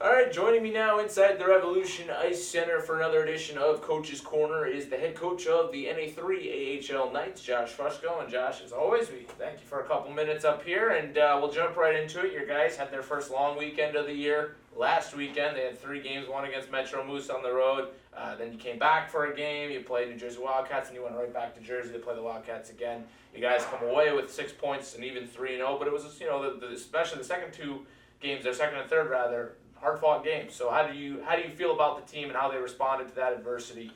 All right, joining me now inside the Revolution Ice Center for another edition of Coach's Corner is the head coach of the NA3AHL Knights, Josh Fusco. And Josh, as always, we thank you for a couple minutes up here, and we'll jump right into it. Your guys had their first long weekend of the year last weekend. They had 3 games, one against Metro Moose on the road. Then you came back for a game. You played New Jersey Wildcats, and you went right back to Jersey to play the Wildcats again. You guys come away with 6 points and even 3-0, but it was, especially the second 2 games, their second and third rather, hard-fought games. So how do you feel about the team and how they responded to that adversity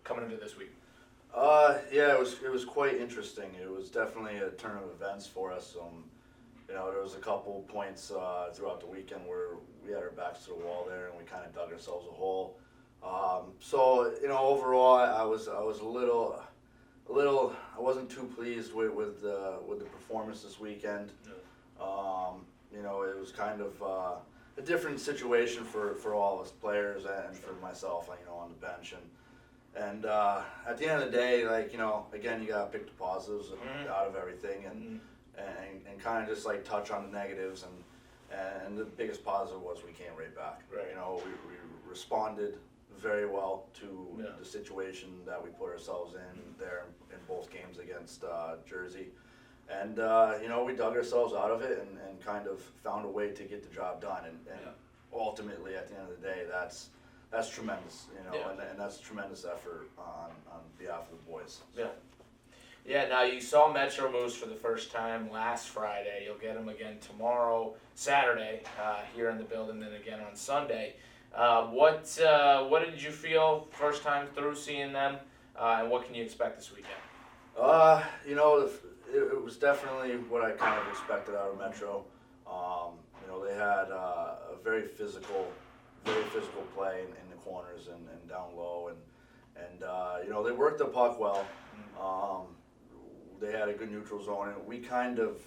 coming into this week? Yeah, it was quite interesting. It was definitely a turn of events for us. There was a couple points throughout the weekend where we had our backs to the wall there, and we kind of dug ourselves a hole. Overall, I was a little. I wasn't too pleased with the performance this weekend. It was kind of a different situation for all of us players and for myself, on the bench. And at the end of the day, again, you gotta pick the positives out of everything and kind of just touch on the negatives. And the biggest positive was we came right back. Right. We responded very well to the situation that we put ourselves in there in both games against Jersey. And, we dug ourselves out of it and kind of found a way to get the job done. And ultimately, at the end of the day, that's tremendous, and that's a tremendous effort on behalf of the boys. Yeah. Yeah, now you saw Metro Moose for the first time last Friday. You'll get them again tomorrow, Saturday, here in the building, then again on Sunday. What did you feel first time through seeing them, and what can you expect this weekend? It was definitely what I kind of expected out of Metro. They had a very physical play in the corners and down low, and they worked the puck well. They had a good neutral zone, and we kind of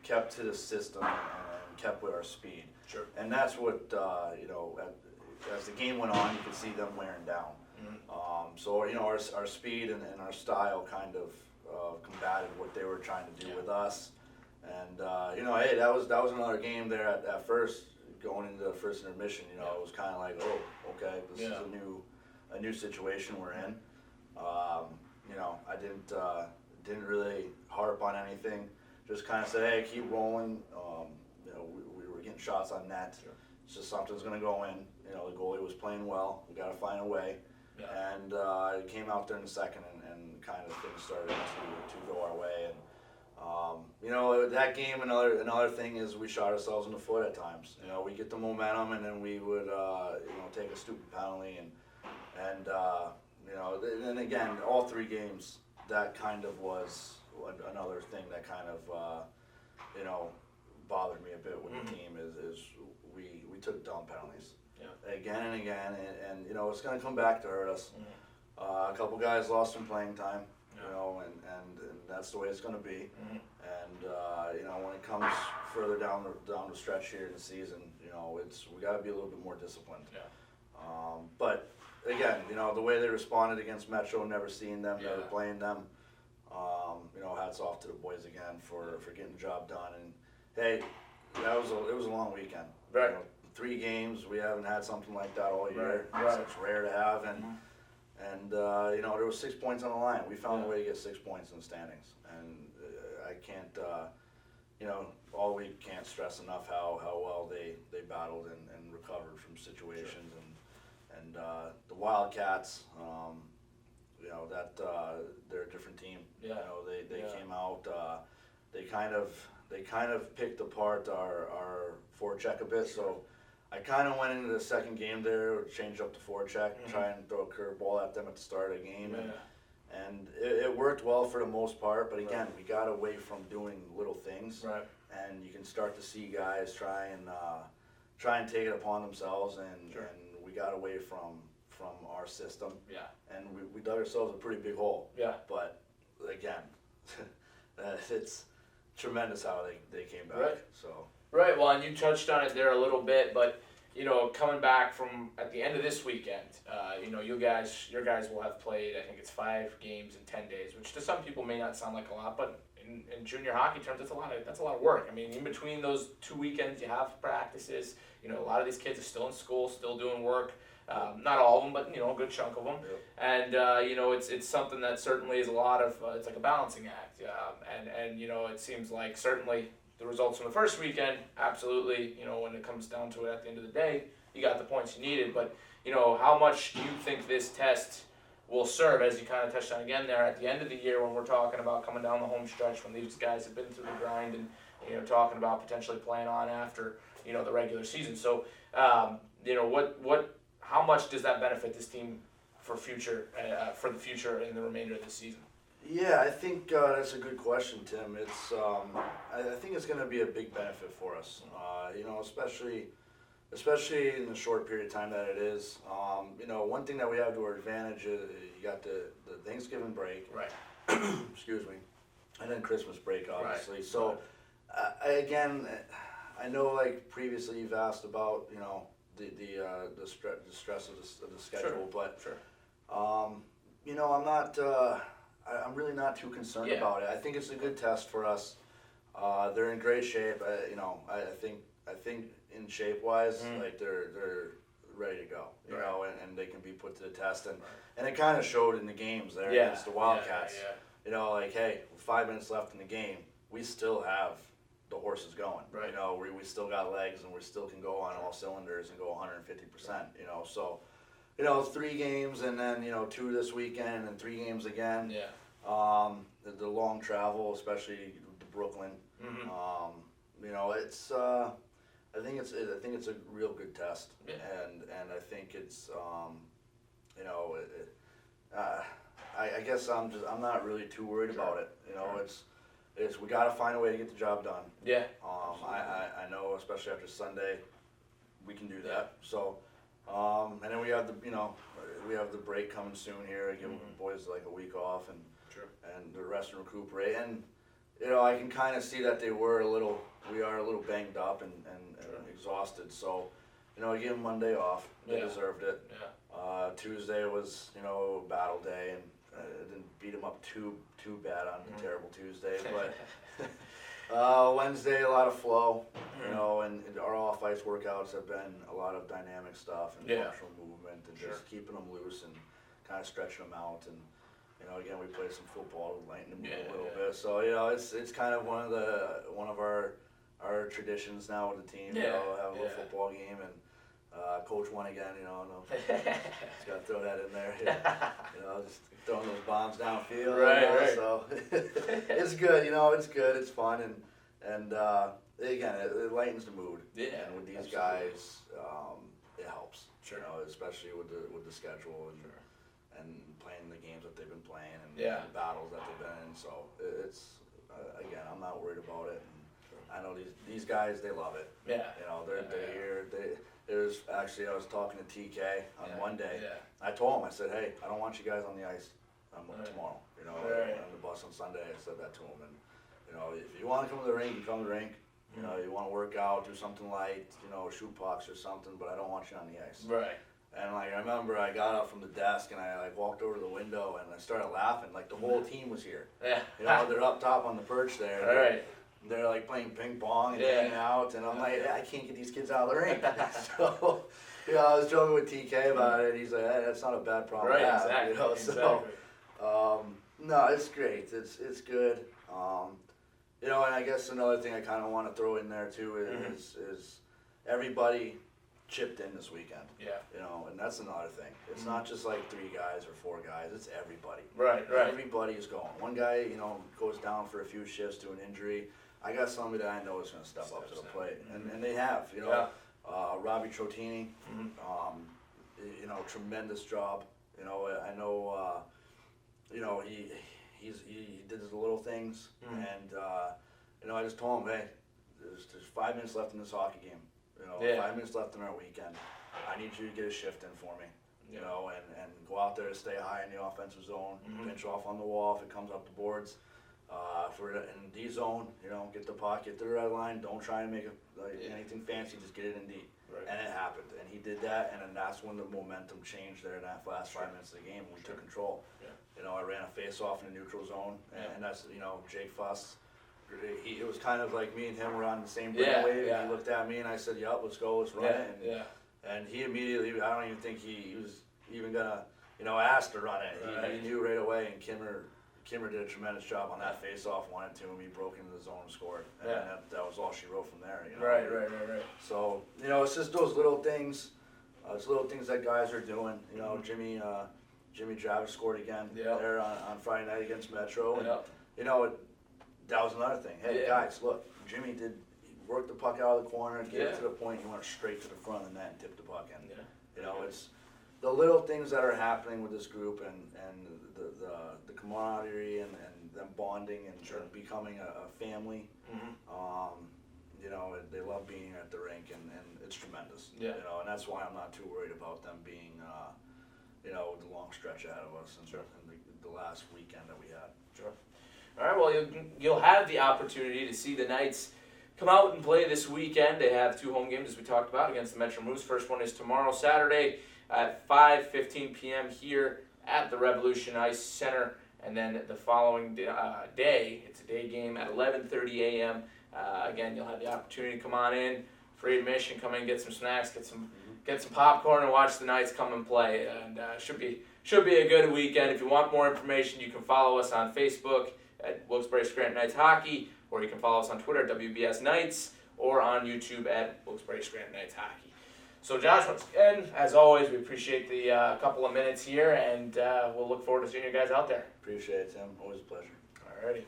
kept to the system and kept with our speed. Sure. And that's what as the game went on, you could see them wearing down. Our speed and our style kind of combated what they were trying to do with us, and hey, that was another game there at first, going into the first intermission. It was kind of like, oh, okay, this is a new situation we're in. I didn't really harp on anything, just kind of said, hey, keep rolling. We were getting shots on net. Sure. It's just something's going to go in. The goalie was playing well. We got to find a way. Yeah. And it came out there in the second, and kind of things started to go our way. And that game, another thing is we shot ourselves in the foot at times. We get the momentum, and then we would take a stupid penalty, and then again, all 3 games, that kind of was another thing that kind of bothered me a bit with the team is we took dumb penalties. Yeah. Again and again, and it's going to come back to hurt us. A couple guys lost some playing time, and that's the way it's going to be. And when it comes further down the stretch here in the season, we got to be a little bit more disciplined. Yeah. But again, the way they responded against Metro, never seeing them, never playing them. Hats off to the boys again for getting the job done. And hey, it was a long weekend. Right. 3 games, we haven't had something like that all year. Right. So it's rare to have, and there was 6 points on the line. We found a way to get 6 points in the standings, and I can't, all week can't stress enough how well they battled and recovered from situations, and the Wildcats, they're a different team. Yeah. They came out, they kind of picked apart our forecheck a bit, so I kind of went into the second game there, changed up the forecheck, try and throw a curveball at them at the start of the game, and it worked well for the most part. But again, we got away from doing little things, and you can start to see guys try and take it upon themselves, and we got away from our system, and we dug ourselves a pretty big hole. Yeah. But again, it's tremendous how they came back. Right. So. Right, well, and you touched on it there a little bit, but coming back from at the end of this weekend, your guys will have played, I think it's 5 games in 10 days, which to some people may not sound like a lot, but in junior hockey terms, that's a lot of work. I mean, in between those 2 weekends, you have practices. You know, a lot of these kids are still in school, still doing work. Not all of them, but a good chunk of them. Yep. And it's something that certainly is a lot of. It's like a balancing act. And it seems like certainly the results from the first weekend, absolutely. When it comes down to it, at the end of the day, you got the points you needed. But how much do you think this test will serve, as you kind of touched on again there, at the end of the year when we're talking about coming down the home stretch, when these guys have been through the grind and talking about potentially playing on after the regular season. So how much does that benefit this team for the future in the remainder of the season? Yeah, I think that's a good question, Tim. It's I think it's going to be a big benefit for us. Especially in the short period of time that it is. One thing that we have to our advantage is you got the Thanksgiving break. Right. Excuse me. And then Christmas break, obviously. Right. So, I know like previously you've asked about the stress of the schedule, but sure. I'm not. I'm really not too concerned about it. I think it's a good test for us. They're in great shape. I think in shape wise, like they're ready to go. And they can be put to the test, and it kind of showed in the games there against the Wildcats. Like, hey, with 5 minutes left in the game, we still have the horses going. Right. We still got legs, and we still can go on all cylinders and go 150%. So, 3 games, and then 2 this weekend, and 3 games again. Yeah. The long travel, especially to Brooklyn. It's. I think it's a real good test, and I think it's I guess I'm not really too worried about it. It's we got to find a way to get the job done. Yeah. I know, especially after Sunday, we can do that. So, and then we have the break coming soon here. Give the boys like a week off and the rest and recuperate. And I can kind of see that we are a little banged up and exhausted. So, give them Monday off. They deserved it. Yeah. Tuesday was battle day, and didn't beat them up too bad on a terrible Tuesday, but Wednesday a lot of flow, and our off ice workouts have been a lot of dynamic stuff and functional movement and just keeping them loose and kind of stretching them out. And again, we played some football to lighten them a little bit. So it's kind of one of our traditions now with the team. Have a little football game, and Coach won again. Just gotta throw that in there. Just throwing those bombs downfield. Right. So it's good. It's good. It's fun, and again, it lightens the mood. Yeah. And with these guys, it helps. Sure. Especially with the schedule and playing the games that they've been playing and the battles that they've been in. So it's again, I'm not worried about it. And I know these guys, they love it. Yeah. They're here. There's actually, I was talking to TK on Monday. Yeah. I told him, I said, hey, I don't want you guys on the ice tomorrow. On the bus on Sunday, I said that to him. And if you want to come to the rink, you come to the rink. You want to work out, do something light, shoot pucks or something, but I don't want you on the ice. Right. And I remember I got up from the desk and I walked over to the window and I started laughing. Like the whole team was here. Yeah. They're up top on the perch there. All right. They're like playing ping pong and hanging out, and I'm like, I can't get these kids out of the rink. So, I was joking with TK about it. He's like, hey, that's not a bad problem to have. Exactly. So, no, it's great. It's good. And I guess another thing I kind of want to throw in there too is everybody chipped in this weekend. Yeah. And that's another thing. It's not just like 3 guys or 4 guys. It's everybody. Right. Everybody is going. One guy, goes down for a few shifts to an injury. I got somebody that I know is going to step up to the plate, and they have. Robbie Trotini, tremendous job. I know. He did his little things, and I just told him, hey, there's 5 minutes left in this hockey game. 5 minutes left in our weekend. I need you to get a shift in for me. And go out there, stay high in the offensive zone, pinch off on the wall if it comes up the boards. If we're in D zone, get the puck, get to the red line. Don't try and make anything fancy. Just get it in D. Right. And it happened, and he did that, and then that's when the momentum changed there in that last 5 minutes of the game, and we took control. Yeah. You know, I ran a face-off in the neutral zone, Yeah. and that's, you know, Jake Fuss. It was kind of like me and him were on the same Yeah, brainwave. yeah. He looked at me, and I said, "Yup, let's go, let's run it." And he immediately, I don't even think he was even gonna, you know, ask to run it. Right. He knew right away, and Kimmer did a tremendous job on that face-off, won it to him. He broke into the zone and scored, and that was all she wrote from there. You know? Right. So, you know, it's just those little things. It's little things that guys are doing. You know, Jimmy Travis scored again there on Friday night against Metro. And, you know, that was another thing. Hey, guys, look, Jimmy he worked the puck out of the corner, get it to the point, he went straight to the front of the net and tipped the puck in. You know, it's the little things that are happening with this group and the camaraderie and them bonding and becoming a family. You know, they love being at the rink, and it's tremendous. You know, and that's why I'm not too worried about them being, you know, the long stretch ahead of us and the last weekend that we had. Sure. All right, well, you'll have the opportunity to see the Knights come out and play this weekend. They have 2 home games, as we talked about, against the Metro Moose. First one is tomorrow, Saturday, at 5:15 p.m. here at the Revolution Ice Center. And then the following day, it's a day game at 11:30 a.m. Again, you'll have the opportunity to come on in, free admission, come in, get some snacks, get some popcorn, and watch the Knights come and play. And should be a good weekend. If you want more information, you can follow us on Facebook at Wilkes-Barre Scranton Knights Hockey, or you can follow us on Twitter at WBS Knights, or on YouTube at Wilkes-Barre Scranton Knights Hockey. So Josh, once again, as always, we appreciate the couple of minutes here, and we'll look forward to seeing you guys out there. Appreciate it, Tim. Always a pleasure. Alrighty.